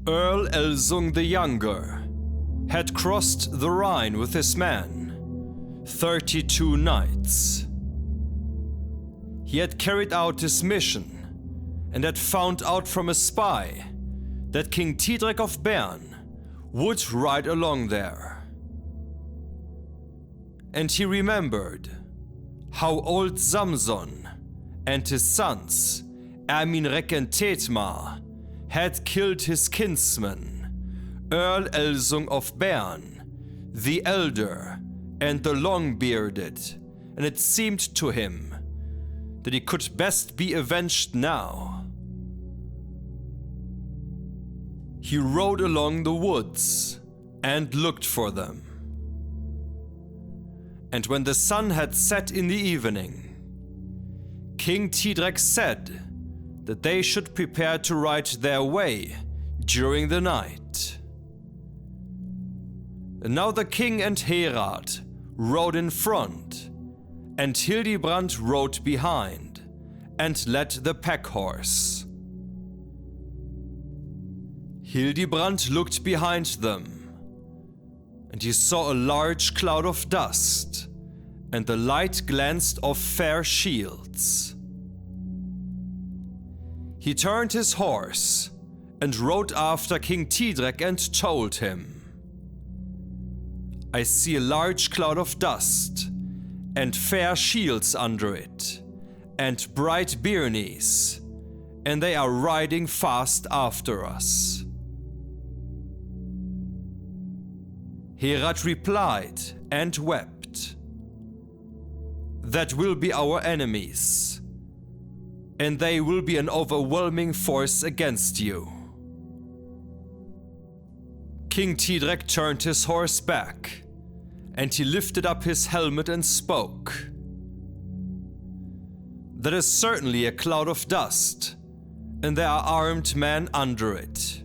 Earl Elsung the Younger had crossed the Rhine with his men, 32 knights. He had carried out his mission and had found out from a spy that King Didrik of Bern would ride along there. And he remembered how old Samson and his sons, Aminrek and Tetmar, had killed his kinsman, Earl Elsung of Bern, the Elder and the Long-bearded, and it seemed to him that he could best be avenged now. He rode along the woods and looked for them. And when the sun had set in the evening, King Thidrek said that they should prepare to ride their way during the night. And now the king and Herald rode in front, and Hildibrand rode behind and led the pack horse. Hildibrand looked behind them, and he saw a large cloud of dust, and the light glanced off fair shields. He turned his horse and rode after King Thidrek and told him, "I see a large cloud of dust and fair shields under it and bright byrnies, and they are riding fast after us." Herald replied and wept, "That will be our enemies, and they will be an overwhelming force against you." King Thidrek turned his horse back, and he lifted up his helmet and spoke. "That is certainly a cloud of dust, and there are armed men under it.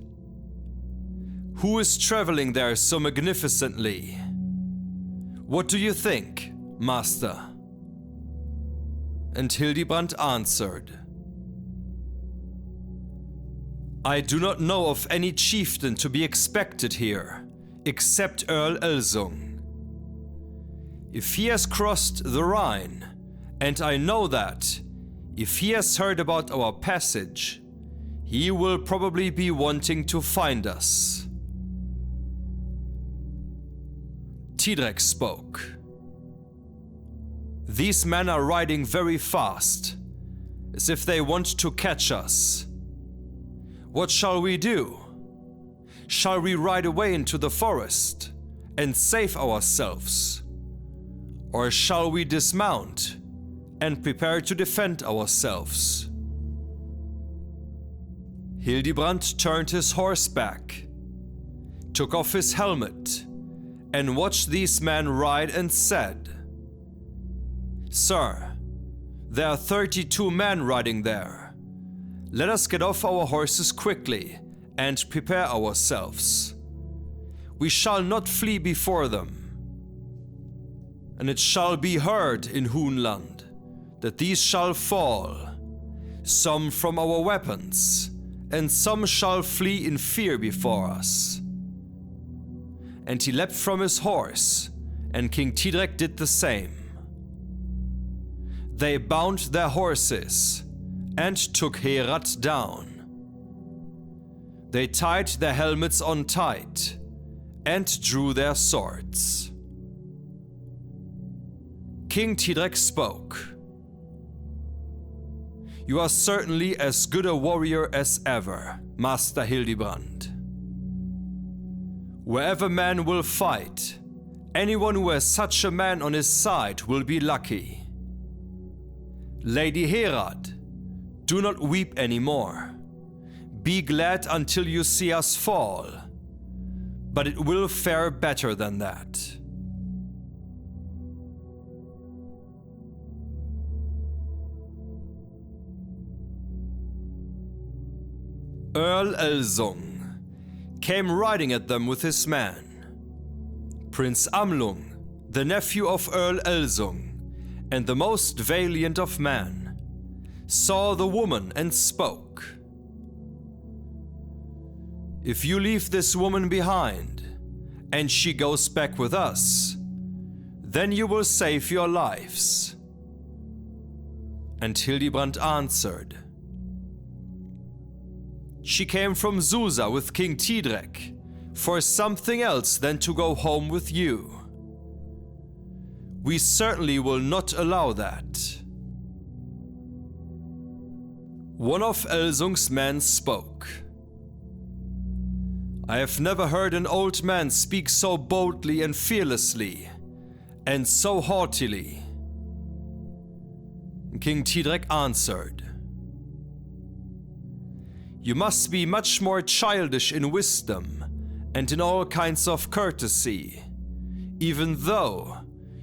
Who is traveling there so magnificently? What do you think, master?" And Hildibrand answered, "I do not know of any chieftain to be expected here, except Earl Elsung. If he has crossed the Rhine, and I know that, if he has heard about our passage, he will probably be wanting to find us." Thidrek spoke. "These men are riding very fast, as if they want to catch us. What shall we do? Shall we ride away into the forest and save ourselves? Or shall we dismount and prepare to defend ourselves?" Hildibrand turned his horse back, took off his helmet, and watched these men ride and said, "Sir, there are 32 men riding there. Let us get off our horses quickly and prepare ourselves. We shall not flee before them. And it shall be heard in Hunaland that these shall fall, some from our weapons, and some shall flee in fear before us." And he leapt from his horse, and King Thidrek did the same. They bound their horses and took Herald down. They tied their helmets on tight and drew their swords. King Thidrek spoke. "You are certainly as good a warrior as ever, Master Hildibrand. Wherever man will fight, anyone who has such a man on his side will be lucky. Lady Herald, do not weep anymore. Be glad until you see us fall, but it will fare better than that." Earl Elsung came riding at them with his men. Prince Amlung, the nephew of Earl Elsung, and the most valiant of men, saw the woman and spoke. If you leave this woman behind, and she goes back with us, then you will save your lives." And Hildibrand answered, "She came from Susa with King Thidrek for something else than to go home with you. We certainly will not allow that." One of Elsung's men spoke. "I have never heard an old man speak so boldly and fearlessly, and so haughtily." King Thidrek answered, "You must be much more childish in wisdom and in all kinds of courtesy, even though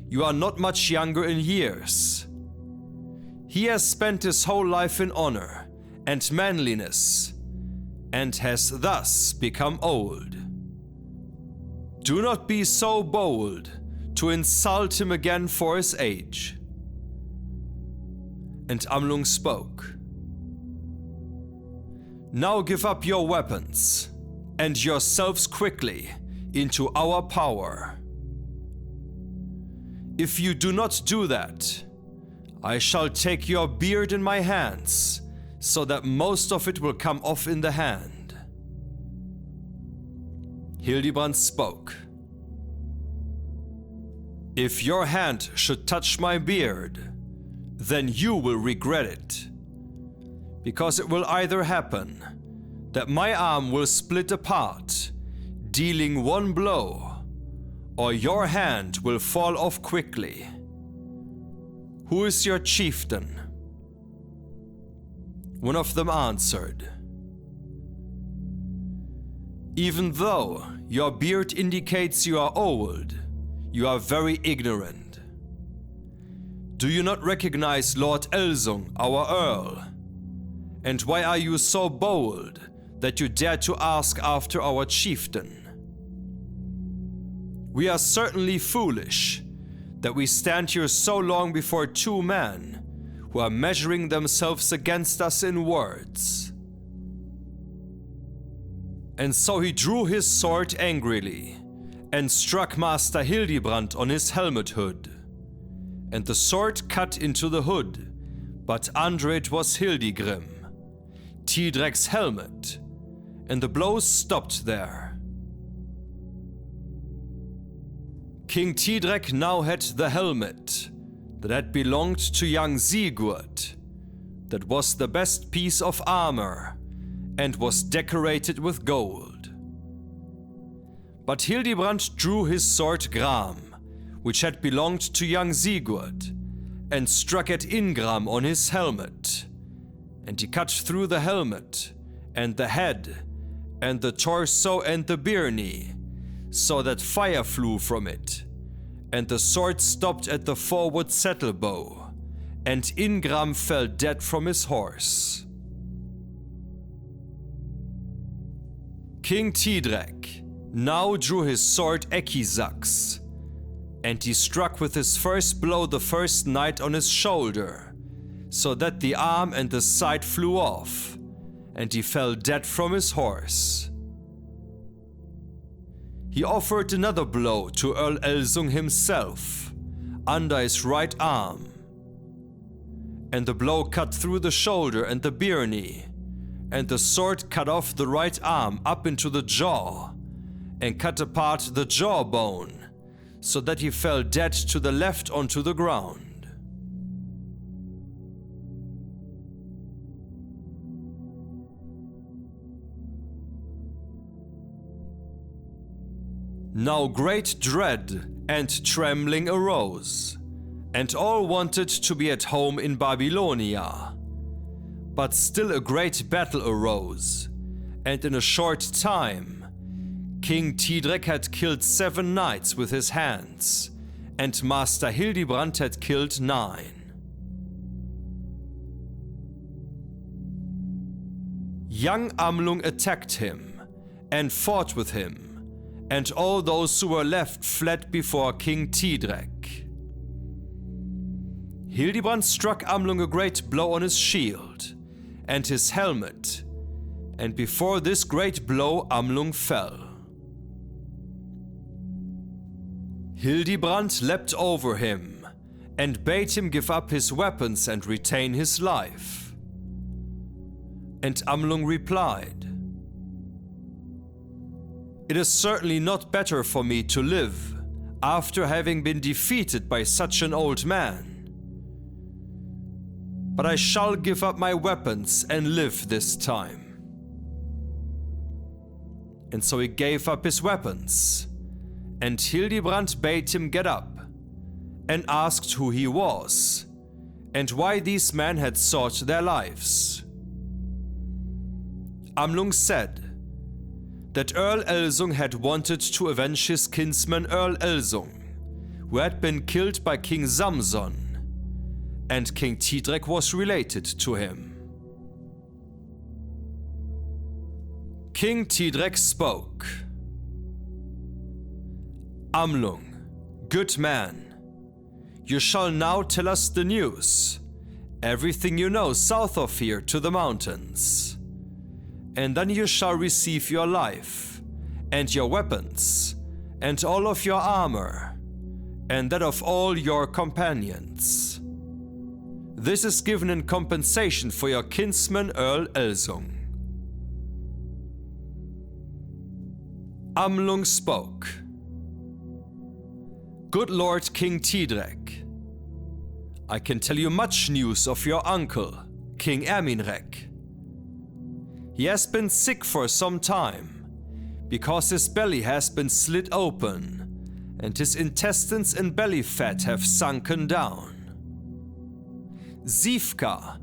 you are not much younger in years. He has spent his whole life in honor and manliness, and has thus become old. Do not be so bold to insult him again for his age." And Amlung spoke, "Now give up your weapons and yourselves quickly into our power. If you do not do that, I shall take your beard in my hands, so that most of it will come off in the hand." Hildibrand spoke, "If your hand should touch my beard, then you will regret it, because it will either happen that my arm will split apart, dealing one blow, or your hand will fall off quickly. Who is your chieftain?" One of them answered, "Even though your beard indicates you are old, you are very ignorant. Do you not recognize Lord Elsung, our Earl? And why are you so bold that you dare to ask after our chieftain? We are certainly foolish that we stand here so long before two men who are measuring themselves against us in words." And so he drew his sword angrily and struck Master Hildibrand on his helmet hood. And the sword cut into the hood, but under it was Hildigrim, Thidrek's helmet, and the blows stopped there. King Thidrek now had the helmet that had belonged to young Sigurd, that was the best piece of armor, and was decorated with gold. But Hildibrand drew his sword Gram, which had belonged to young Sigurd, and struck at Ingram on his helmet, and he cut through the helmet, and the head, and the torso, and the byrnie, so that fire flew from it, and the sword stopped at the forward saddlebow, and Ingram fell dead from his horse. King Thidrek now drew his sword Ekkisax, and he struck with his first blow the first knight on his shoulder, so that the arm and the side flew off, and he fell dead from his horse. He offered another blow to Earl Elsung himself, under his right arm, and the blow cut through the shoulder and the byrnie, and the sword cut off the right arm up into the jaw, and cut apart the jawbone, so that he fell dead to the left onto the ground. Now great dread and trembling arose, and all wanted to be at home in Babylonia. But still a great battle arose, and in a short time King Thidrek had killed 7 knights with his hands, and Master Hildibrand had killed 9. Young Amlung attacked him and fought with him, and all those who were left fled before King Thidrek. Hildibrand struck Amlung a great blow on his shield and his helmet, and before this great blow Amlung fell. Hildibrand leapt over him and bade him give up his weapons and retain his life. And Amlung replied, "It is certainly not better for me to live after having been defeated by such an old man. But I shall give up my weapons and live this time." And so he gave up his weapons, and Hildibrand bade him get up, and asked who he was, and why these men had sought their lives. Amlung said that Earl Elsung had wanted to avenge his kinsman Earl Elsung, who had been killed by King Samson, and King Thidrek was related to him. King Thidrek spoke. "Amlung, good man, you shall now tell us the news, everything you know south of here to the mountains. And then you shall receive your life, and your weapons, and all of your armor, and that of all your companions. This is given in compensation for your kinsman Earl Elsung." Amlung spoke. "Good Lord King Thidrek, I can tell you much news of your uncle, King Erminrek. He has been sick for some time, because his belly has been slit open, and his intestines and belly fat have sunken down. Zivka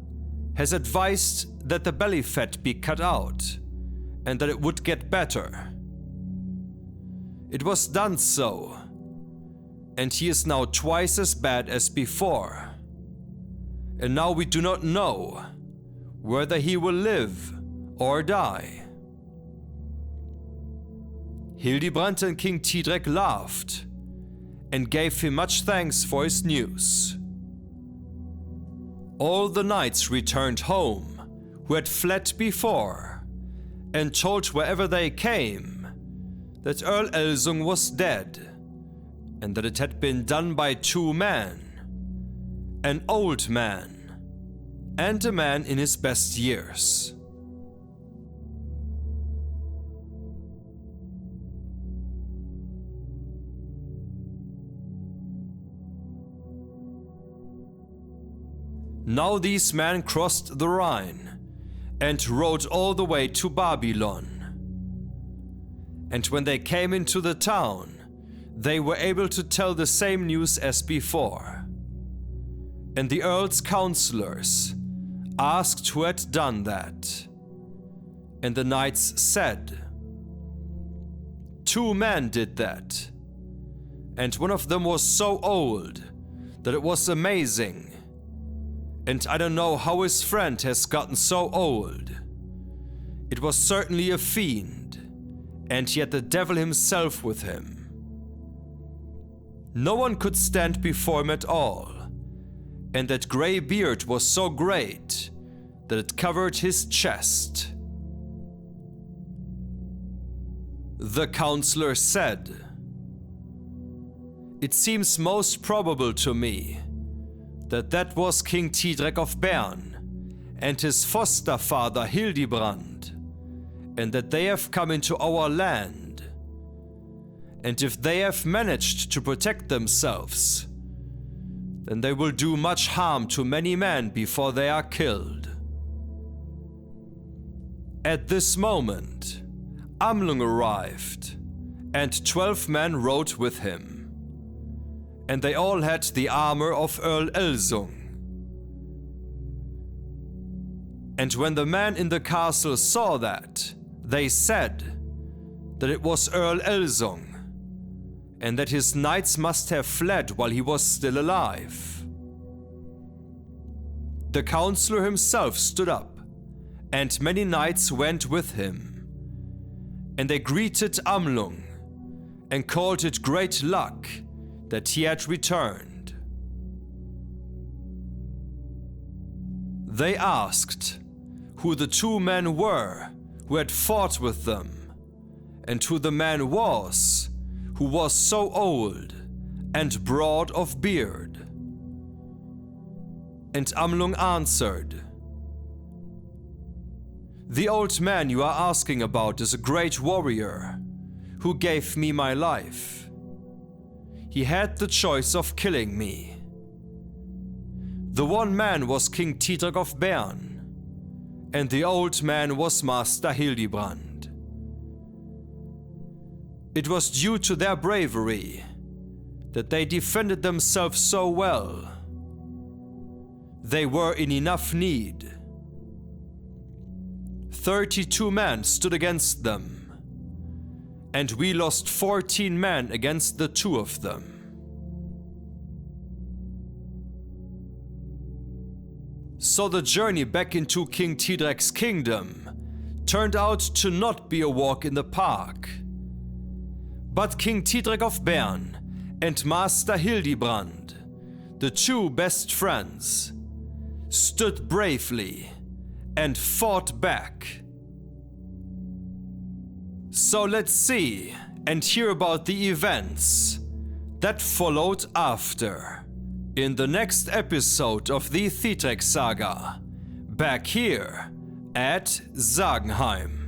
has advised that the belly fat be cut out, and that it would get better. It was done so, and he is now twice as bad as before. And now we do not know whether he will live or die." Hildibrand and King Thidrek laughed and gave him much thanks for his news. All the knights returned home who had fled before, and told wherever they came that Earl Elsung was dead, and that it had been done by two men, an old man and a man in his best years. Now these men crossed the Rhine and rode all the way to Babylon. And when they came into the town, they were able to tell the same news as before. And the earl's counselors asked who had done that. And the knights said, "Two men did that. And one of them was so old that it was amazing. And I don't know how his friend has gotten so old. It was certainly a fiend, and he had the devil himself with him. No one could stand before him at all, and that grey beard was so great that it covered his chest." The counselor said, "It seems most probable to me that was King Thidrek of Bern and his foster father Hildibrand, and that they have come into our land. And if they have managed to protect themselves, then they will do much harm to many men before they are killed." At this moment, Amlung arrived, and 12 men rode with him. And they all had the armor of Earl Elsung. And when the men in the castle saw that, they said that it was Earl Elsung, and that his knights must have fled while he was still alive. The counselor himself stood up, and many knights went with him. And they greeted Amlung, and called it great luck that he had returned. They asked who the two men were who had fought with them, and who the man was who was so old and broad of beard. And Amlung answered, "The old man you are asking about is a great warrior who gave me my life. He had the choice of killing me. The one man was King Thidrek of Bern, and the old man was Master Hildibrand. It was due to their bravery that they defended themselves so well. They were in enough need. 32 men stood against them, and we lost 14 men against the 2 of them." So the journey back into King Thidrek's kingdom turned out to not be a walk in the park. But King Thidrek of Bern and Master Hildibrand, the 2 best friends, stood bravely and fought back. So let's see and hear about the events that followed after in the next episode of the Thidrekssaga, back here at Sagenheim.